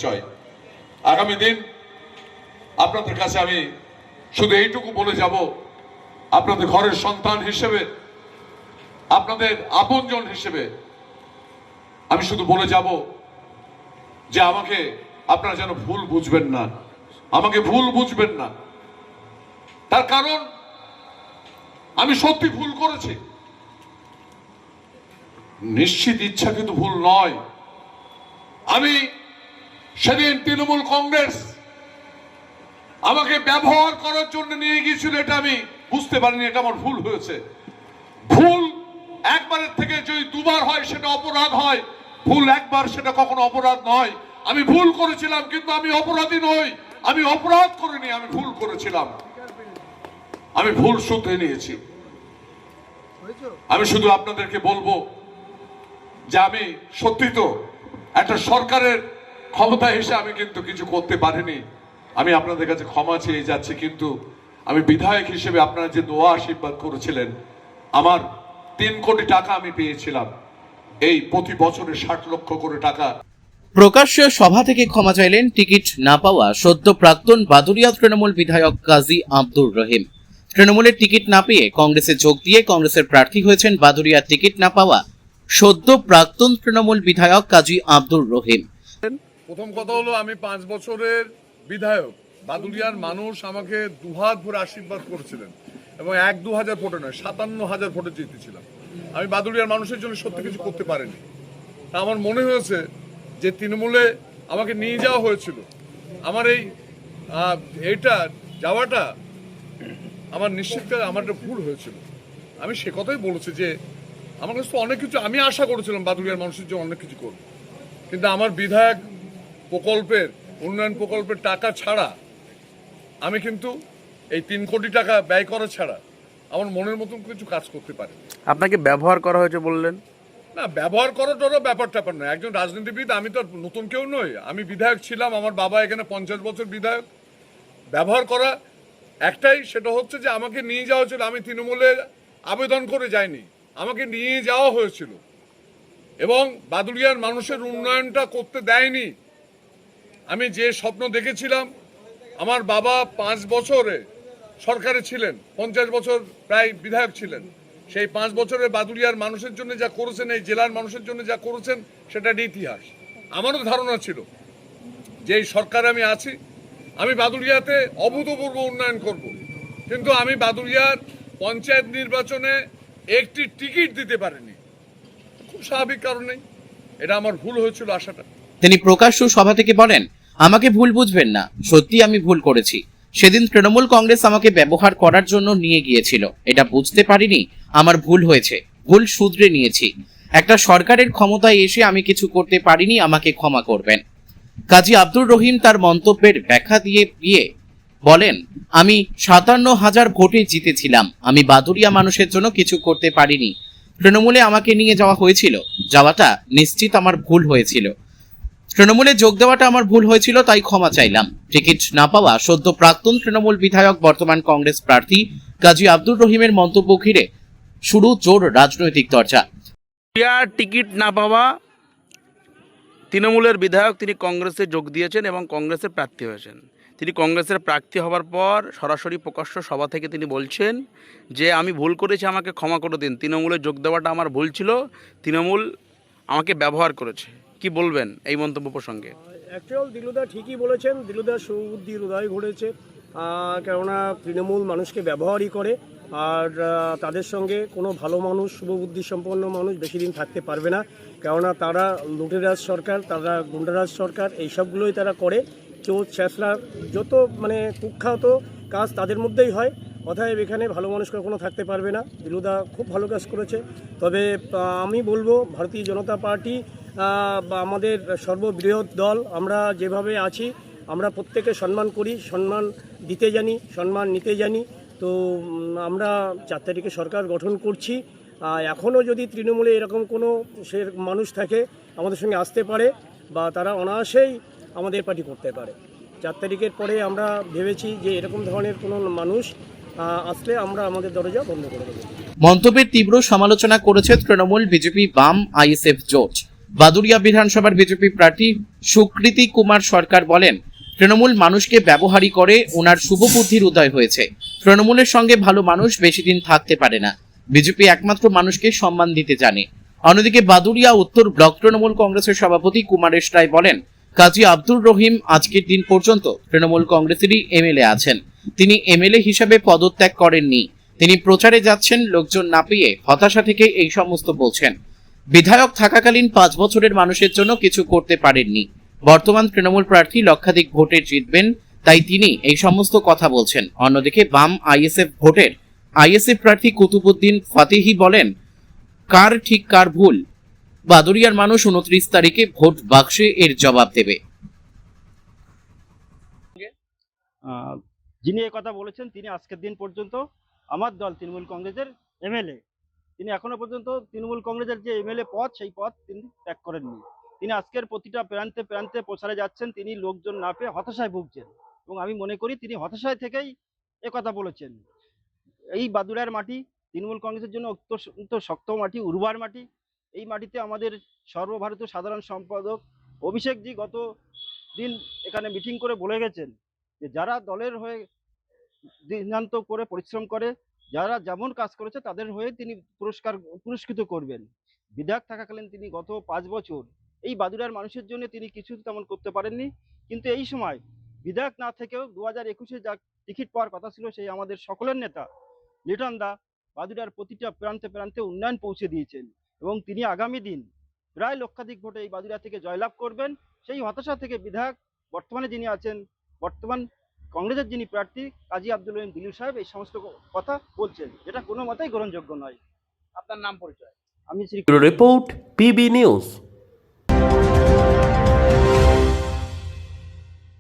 চাই। আগামী দিন আপনাদের কাছে আমি শুধু এইটুকু বলে যাব, আপনাদের ঘরের সন্তান হিসেবে, আপনাদের আপনজন হিসেবে আমি শুধু বলে যাব যে আমাকে আপনারা যেন ভুল বুঝবেন না, আমাকে ভুল বুঝবেন না। তার কারণ আমি সত্যি ভুল করেছি, নিশ্চিত ইচ্ছা কিন্তু ভুল নয়। আমি সেদিন তৃণমূল কংগ্রেস আমাকে ব্যবহার করার জন্য নিয়ে গিয়েছিল, এটা আমি বুঝতে পারিনি, এটা আমার ভুল হয়েছে। ভুল একবারের থেকে যদি দুবার হয় সেটা অপরাধ হয়, ভুল একবার সেটা কখনো অপরাধ নয়। আমি ভুল করেছিলাম, কিন্তু আমি অপরাধী নই, আমি অপরাধ করিনি, আমি ভুল করেছিলাম, আমি ভুল শুধরে নিয়েছি। আমি শুধু আপনাদেরকে বলবো যে আমি সত্যি তো একটা সরকারের ক্ষমতা হিসেবে আমি কিন্তু কিছু করতে পারিনি, আমি আপনাদের কাছে ক্ষমা চেয়ে যাচ্ছি। কিন্তু আমি বিধায়ক হিসেবে আপনারা যে দোয়া আশীর্বাদ করেছিলেন, আমার 3 কোটি টাকা আমি পেয়েছিলাম, এই প্রতি বছরে 60 লক্ষ করে টাকা। প্রকাশ্য সভা থেকে ক্ষমা চাইলেন টিকিট না পাওয়া সদ্য প্রাক্তন বাদুড়িয়া তৃণমূল বিধায়ক কাজী আব্দুর রহিম। তৃণমূলের টিকিট না পেয়ে কংগ্রেসে যোগ দিয়ে কংগ্রেসের প্রার্থী হয়েছেন বাদুড়িয়ার টিকিট না পাওয়া সদ্য প্রাক্তন তৃণমূল বিধায়ক কাজী আব্দুর রহিম। প্রথম কথা হলো, আমি 5 বছরের বিধায়ক, বাদুড়িয়ার মানুষ আমাকে দুহাত ভরে আশীর্বাদ করেছিলেন এবং 1-2 হাজার ভোটে নয়, 57,000 ভোটে জিতেছিলাম। আমি বাদুড়িয়ার মানুষের জন্য সত্যি কিছু করতে পারিনি। তা আমার মনে হয়েছে যে তৃণমূলে আমাকে নিয়ে যাওয়া হয়েছিল, আমার এইটা যাওয়াটা আমার নিশ্চিত আমার একটা ভুল হয়েছিল। আমি সে কথাই বলেছি যে আমার কাছে তো অনেক কিছু আমি আশা করেছিলাম বাদুড়িয়ার মানুষের জন্য অনেক কিছু করব, কিন্তু আমার বিধায়ক প্রকল্পের উন্নয়ন প্রকল্পের টাকা ছাড়া আমি কিন্তু এই 3 কোটি টাকা ব্যয় করা ছাড়া আমার মনের মতন কিছু কাজ করতে পারি। আপনাকে ব্যবহার করা হয়েছে বললেন? না, ব্যবহার করাটারও ব্যাপার নয়। একজন রাজনীতিবিদ, আমি তো নতুন কেউ নই, আমি বিধায়ক ছিলাম, আমার বাবা এখানে 50 বছর বিধায়ক। ব্যবহার করা একটাই, সেটা হচ্ছে যে আমাকে নিয়ে যাওয়া হয়েছিল, আমি তৃণমূলে আবেদন করে যাইনি, আমাকে নিয়ে যাওয়া হয়েছিল এবং বাদুড়িয়ার মানুষের উন্নয়নটা করতে দেয়নি। আমি যে স্বপ্ন দেখেছিলাম, আমার বাবা 5 বছরে সরকারে ছিলেন, 50 বছর প্রায় বিধায়ক ছিলেন, সেই 5 বছরে বাদুড়িয়ার মানুষের জন্য যা করেছেন, এই জেলার মানুষের জন্য যা করেছেন, সেটা ইতিহাস। আমারও ধারণা ছিল যে এই সরকারে আমি আছি, আমি বাদুড়িয়াতে অভূতপূর্ব উন্নয়ন করব, কিন্তু আমি বাদুড়িয়ার পঞ্চায়েত নির্বাচনে একটি টিকিট দিতে পারিনি, খুব স্বাভাবিক কারণেই। এটা আমার ভুল হয়েছিল আশাটা। তিনি প্রকাশ্য সভা থেকে বলেন, আমাকে ভুল বুঝবেন না, সত্যি আমি ভুল করেছি। সেদিন তৃণমূল কংগ্রেস আমাকে ব্যবহার করার জন্য নিয়ে গিয়েছিল, এটা বুঝতে পারিনি, আমার ভুল হয়েছে, ভুল শুধরে নিয়েছি। একটা সরকারের ক্ষমতায় এসে আমি কিছু করতে পারিনি, আমাকে ক্ষমা করবেন। কাজী আব্দুর রহিম তার মন্তব্যের ব্যাখ্যা দিয়ে বলেন, আমি 57,000 ভোটে জিতেছিলাম, আমি বাদুড়িয়া মানুষের জন্য কিছু করতে পারিনি। তৃণমূলে আমাকে নিয়ে যাওয়া হয়েছিল, যাওয়াটা নিশ্চিত আমার ভুল হয়েছিল। তৃণমূলে যোগ দেওয়াটা আমার ভুল হয়েছিল, তাই ক্ষমা চাইলাম। টিকিট না পাওয়া সদ্য প্রাক্তন তৃণমূল বিধায়ক বর্তমান কংগ্রেস প্রার্থী কাজী আব্দুর রহিমের মন্তব্য ঘিরে শুরু জোর রাজনৈতিক চর্চা। টিকিট না পাওয়া তৃণমূলের বিধায়ক, তিনি কংগ্রেসে যোগ দিয়েছেন এবং কংগ্রেসের প্রার্থী হয়েছেন। তিনি কংগ্রেসের প্রার্থী হওয়ার পর সরাসরি প্রকাশ্য সভা থেকে তিনি বলছেন যে আমি ভুল করেছি, আমাকে ক্ষমা করে দিন, তৃণমূলে যোগ দেওয়াটা আমার ভুল ছিল, তৃণমূল আমাকে ব্যবহার করেছে। কি বলবেন এই মন্তব্য প্রসঙ্গে? অ্যাকচুয়াল দিলুদা ঠিকই বলেছেন, দিলুদার সুবুদ্ধির উদয় ঘটেছে, কেননা তৃণমূল মানুষকে ব্যবহারই করে, আর তাদের সঙ্গে কোনো ভালো মানুষ, শুভবুদ্ধি সম্পন্ন মানুষ বেশি দিন থাকতে পারবে না, কেননা তারা লুটেরাজ সরকার, তারা গুন্ডারাজ সরকার, এইসবগুলোই তারা করে। চোর ছেঁচড়া যত কুখ্যাত কাজ তাদের মধ্যেই হয়, অতএব এখানে ভালো মানুষ কখনো থাকতে পারবে না। দিলুদা খুব ভালো কাজ করেছে। তবে আমি বলবো, ভারতীয় জনতা পার্টি বা আমাদের সর্ববৃহৎ দল, আমরা যেভাবে আছি, আমরা প্রত্যেকে সম্মান করি, সম্মান দিতে জানি, সম্মান নিতে জানি। তো আমরা 4 তারিখে সরকার গঠন করছি। এখনও যদি তৃণমূলে এরকম কোনো মানুষ থাকে, আমাদের সঙ্গে আসতে পারে বা তারা অনায়াসেই আমাদের পার্টি করতে পারে। 4 তারিখের পরে আমরা ভেবেছি যে এরকম ধরনের কোনো মানুষ আসলে আমরা আমাদের দরজা বন্ধ করে দেব। মন্তব্যের তীব্র সমালোচনা করেছে তৃণমূল, বিজেপি, বাম, আইএসএফ জোট। বাদুড়িয়া বিধানসভার বিজেপি প্রার্থী সুকৃতি কুমার সরকার বলেন, তৃণমূল মানুষকে ব্যবহারই করে, ওনার শুভ বুদ্ধির উদয় হয়েছে। তৃণমূলের সঙ্গে ভালো মানুষ বেশি দিন থাকতে পারে না। বিজেপি একমাত্র মানুষকে সম্মান দিতে জানে। অন্যদিকে বাদুড়িয়া উত্তর ব্লক তৃণমূল কংগ্রেসের সভাপতি কুমারেশ রায় বলেন, কাজী আব্দুর রহিম আজকের দিন পর্যন্ত তৃণমূল কংগ্রেসেরই এমএলএ আছেন। তিনি এমএলএ হিসাবে পদত্যাগ করেননি। তিনি প্রচারে যাচ্ছেন, লোকজন না পেয়ে হতাশা থেকে এই সমস্ত বলছেন। বিধায়ক থাকাকালীন 5 বছরের মানুষের জন্য কিছু করতে পারেননি। বর্তমান তৃণমূল প্রার্থী লক্ষাধিক ভোটে জিতবেন, তাই তিনি এই সমস্ত কথা বলছেন। অন্যদিকে বাম আইএসএফ ভোটের আইএসএফ প্রার্থী কুতুবুদ্দিন ফাতেহি বলেন, কার ঠিক কার ভুল বাদুড়িয়ার মানুষ 29 তারিখে ভোট বাক্সে এর জবাব দেবে। যিনি এই কথা বলেছেন তিনি আজকের দিন পর্যন্ত আমার দল তৃণমূল কংগ্রেসের এমএলএ। তিনি এখনো পর্যন্ত তৃণমূল কংগ্রেসের যে এমএলএ পদ সেই পদ তিনি ত্যাগ করেননি। তিনি আজকের প্রতিটা প্রান্তে প্রান্তে প্রচারে যাচ্ছেন, তিনি লোকজন না পেয়ে হতাশায় ভুগছেন এবং আমি মনে করি তিনি হতাশায় থেকেই কথা বলেছেন। এই বাদুড়ার মাটি তৃণমূল কংগ্রেসের জন্য অত্যন্ত শক্ত মাটি, উর্বর মাটি। এই মাটিতে আমাদের সর্বভারতীয় সাধারণ সম্পাদক অভিষেকজি গত দিন এখানে মিটিং করে বলে গেছেন যে যারা দলের হয়ে দিনান্ত করে পরিশ্রম করে, যারা যেমন কাজ করেছে তাদের হয়ে তিনি পুরস্কৃত করবেন। বিধায়ক থাকাকালীন তিনি গত 5 বছর এই বাদুড়ার মানুষের জন্য তিনি কিছু তেমন করতে পারেননি, কিন্তু এই সময় বিধায়ক না থেকেও 2021-এ যা টিকিট পাওয়ার কথা ছিল সেই আমাদের সকলের নেতা লিটন দা বাদুড়ার প্রতিটা প্রান্তে প্রান্তে উন্নয়ন পৌঁছে দিয়েছেন এবং তিনি আগামী দিন প্রায় লক্ষাধিক ভোটে এই বাদুড়া থেকে জয়লাভ করবেন। সেই হতাশা থেকে বিধায়ক বর্তমানে যিনি আছেন, বর্তমান কংগ্রেসের যিনি প্রার্থী কাজী আব্দুল রহিম দিলু সাহেব এই সমস্ত কথা বলছেন, যেটা কোনো মতেই গ্রহণযোগ্য নয়। আপনার নাম পরিচয়? আমি শ্রী রিপোর্ট পিবি নিউজ।